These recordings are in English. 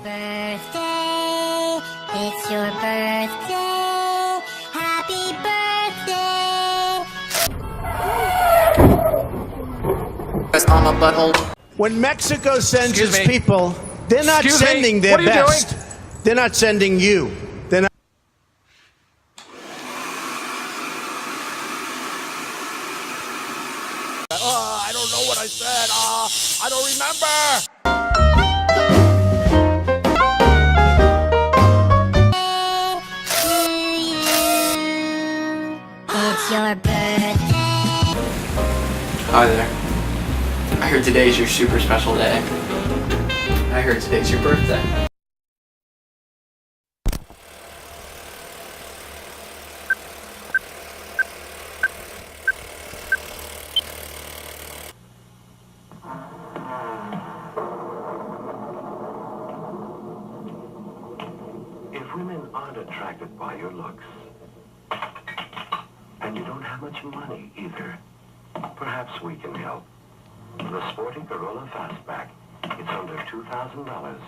birthday, it's your birthday, happy birthday. On my butthole. When Mexico sends its people, they're not sending their best. They're not sending you. They're not. I don't know what I said. I don't remember. It's your birthday. Hi there. I heard today's your super special day. I heard today's your birthday. If women aren't attracted by your looks, and you don't have much money either, perhaps we can help. The sporty Corolla Fastback. It's under $2,000.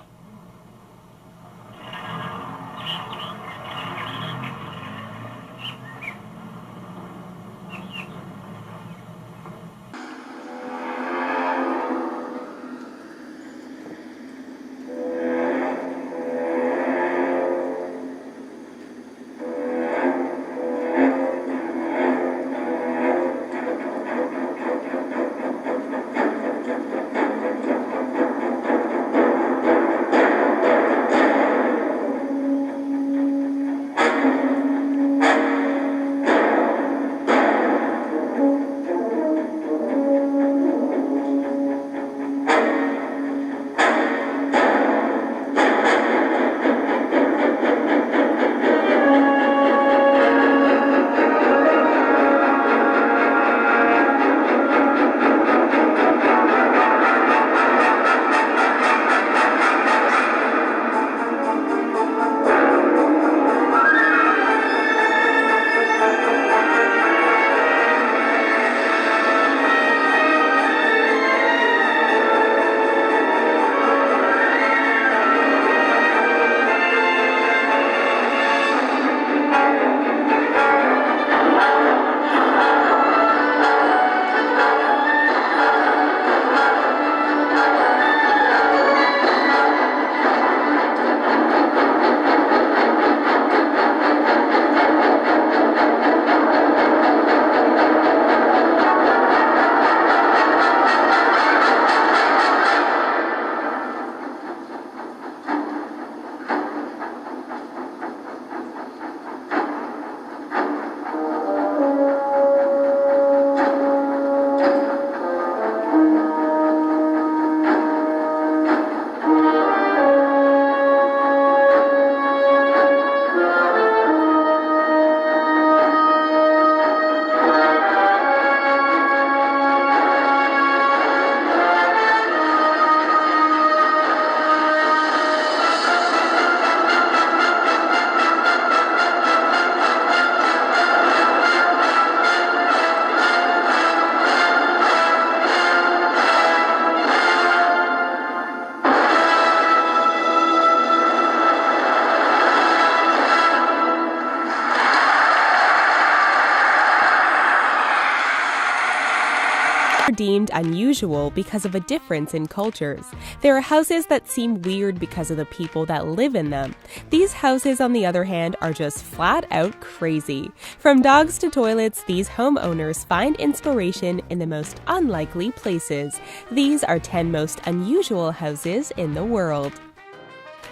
Deemed unusual because of a difference in cultures. There are houses that seem weird because of the people that live in them. These houses, on the other hand, are just flat out crazy. From dogs to toilets, these homeowners find inspiration in the most unlikely places. These are 10 most unusual houses in the world.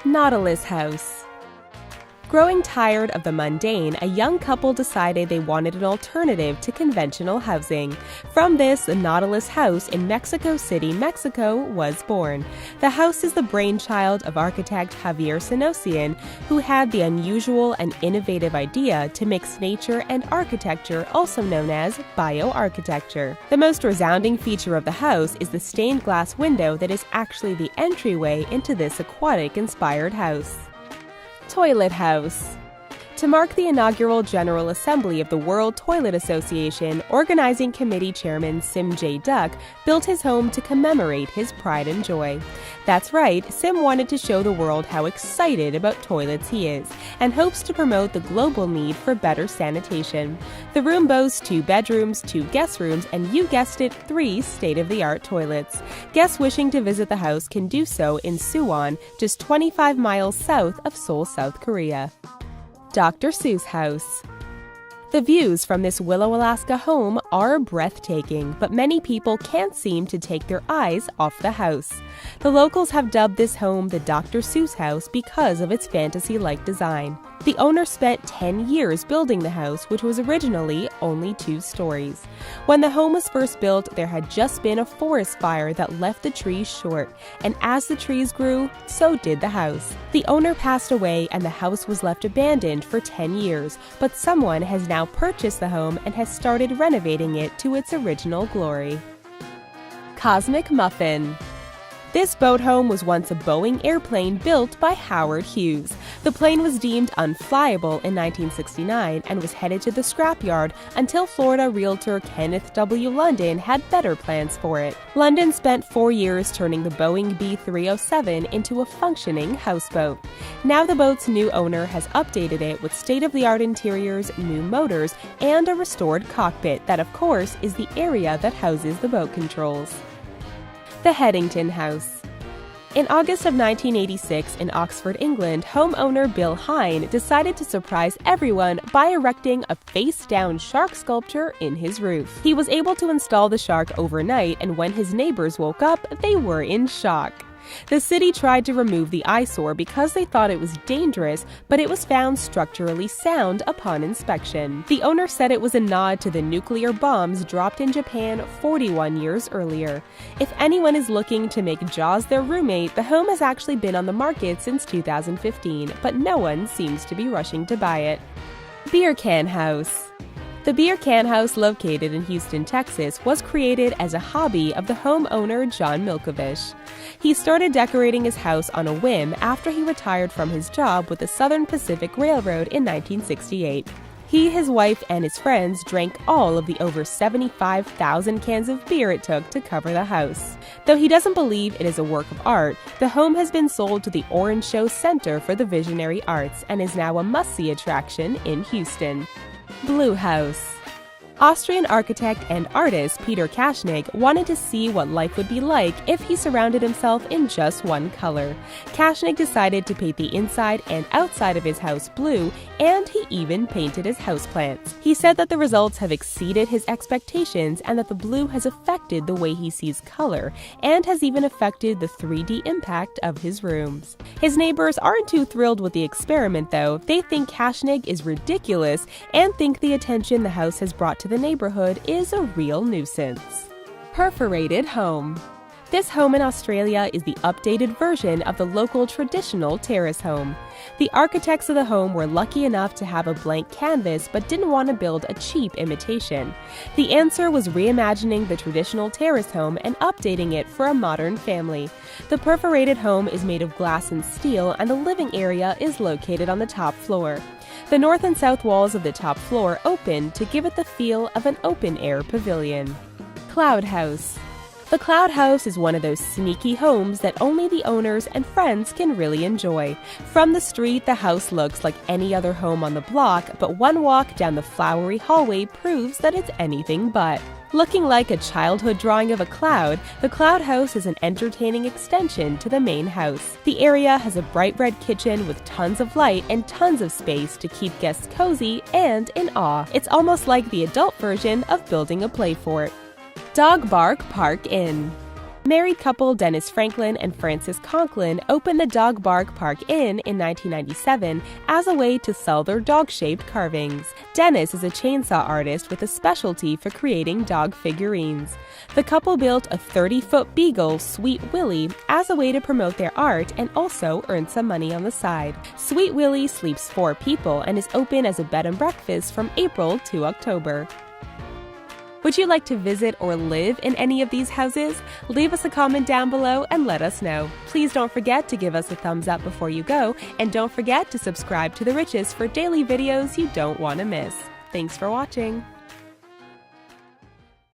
Nautilus House. Growing tired of the mundane, a young couple decided they wanted an alternative to conventional housing. From this, the Nautilus House in Mexico City, Mexico, was born. The house is the brainchild of architect Javier Senosian, who had the unusual and innovative idea to mix nature and architecture, also known as bioarchitecture. The most resounding feature of the house is the stained glass window that is actually the entryway into this aquatic-inspired house. Toilet House. To mark the inaugural General Assembly of the World Toilet Association, organizing committee chairman Sim J. Duck built his home to commemorate his pride and joy. That's right, Sim wanted to show the world how excited about toilets he is, and hopes to promote the global need for better sanitation. The room boasts 2 bedrooms, 2 guest rooms, and you guessed it, 3 state-of-the-art toilets. Guests wishing to visit the house can do so in Suwon, just 25 miles south of Seoul, South Korea. Dr. Seuss House. The views from this Willow, Alaska home are breathtaking, but many people can't seem to take their eyes off the house. The locals have dubbed this home the Dr. Seuss House because of its fantasy-like design. The owner spent 10 years building the house, which was originally only 2 stories. When the home was first built, there had just been a forest fire that left the trees short, and as the trees grew, so did the house. The owner passed away and the house was left abandoned for 10 years, but someone has now purchased the home and has started renovating it to its original glory. Cosmic Muffin. This boat home was once a Boeing airplane built by Howard Hughes. The plane was deemed unflyable in 1969 and was headed to the scrapyard until Florida realtor Kenneth W. London had better plans for it. London spent 4 years turning the Boeing B-307 into a functioning houseboat. Now the boat's new owner has updated it with state-of-the-art interiors, new motors, and a restored cockpit that, of course, is the area that houses the boat controls. The Headington House. In August of 1986 in Oxford, England, homeowner Bill Hine decided to surprise everyone by erecting a face-down shark sculpture in his roof. He was able to install the shark overnight, and when his neighbors woke up, they were in shock. The city tried to remove the eyesore because they thought it was dangerous, but it was found structurally sound upon inspection. The owner said it was a nod to the nuclear bombs dropped in Japan 41 years earlier. If anyone is looking to make Jaws their roommate, the home has actually been on the market since 2015, but no one seems to be rushing to buy it. Beer Can House. The Beer Can House, located in Houston, Texas, was created as a hobby of the homeowner John Milkovich. He started decorating his house on a whim after he retired from his job with the Southern Pacific Railroad in 1968. He, his wife, and his friends drank all of the over 75,000 cans of beer it took to cover the house. Though he doesn't believe it is a work of art, the home has been sold to the Orange Show Center for the Visionary Arts and is now a must-see attraction in Houston. Blue House. Austrian architect and artist Peter Kaschnig wanted to see what life would be like if he surrounded himself in just one color. Kaschnig decided to paint the inside and outside of his house blue, and he even painted his houseplants. He said that the results have exceeded his expectations and that the blue has affected the way he sees color, and has even affected the 3D impact of his rooms. His neighbors aren't too thrilled with the experiment though. They think Kaschnig is ridiculous and think the attention the house has brought to the neighborhood is a real nuisance. Perforated home. This home in Australia is the updated version of the local traditional terrace home. The architects of the home were lucky enough to have a blank canvas but didn't want to build a cheap imitation. The answer was reimagining the traditional terrace home and updating it for a modern family. The perforated home is made of glass and steel, and the living area is located on the top floor. The north and south walls of the top floor open to give it the feel of an open-air pavilion. Cloud House. The Cloud House is one of those sneaky homes that only the owners and friends can really enjoy. From the street, the house looks like any other home on the block, but one walk down the flowery hallway proves that it's anything but. Looking like a childhood drawing of a cloud, the Cloud House is an entertaining extension to the main house. The area has a bright red kitchen with tons of light and tons of space to keep guests cozy and in awe. It's almost like the adult version of building a play fort. Dog Bark Park Inn. Married couple Dennis Franklin and Frances Conklin opened the Dog Bark Park Inn in 1997 as a way to sell their dog-shaped carvings. Dennis is a chainsaw artist with a specialty for creating dog figurines. The couple built a 30-foot beagle, Sweet Willie, as a way to promote their art and also earn some money on the side. Sweet Willie sleeps 4 people and is open as a bed and breakfast from April to October. Would you like to visit or live in any of these houses? Leave us a comment down below and let us know. Please don't forget to give us a thumbs up before you go, and don't forget to subscribe to The Riches for daily videos you don't want to miss. Thanks for watching.